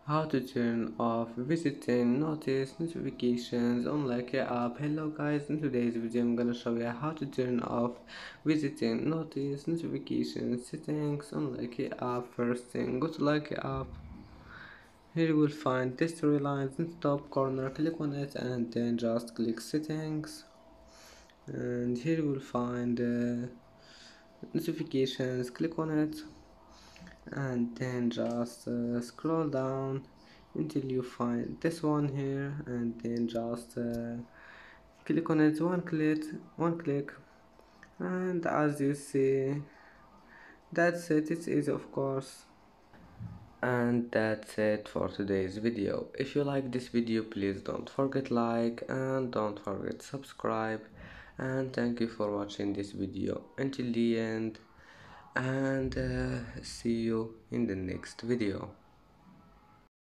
How to turn off visiting notice notifications on Likee app. Hello guys, in today's video I'm gonna show you how to turn off visiting notice notifications settings on Likee app. First thing, go to Likee app. Here you will find this three lines in the top corner. Click on it and then just click settings, and here you will find notifications. Click on it and then just scroll down until you find this one here, and then just click on it, one click, and as you see, that's it. It's easy, of course. And that's it for today's video. If you like this video, please don't forget like and don't forget subscribe, and thank you for watching this video until the end, and see you in the next video.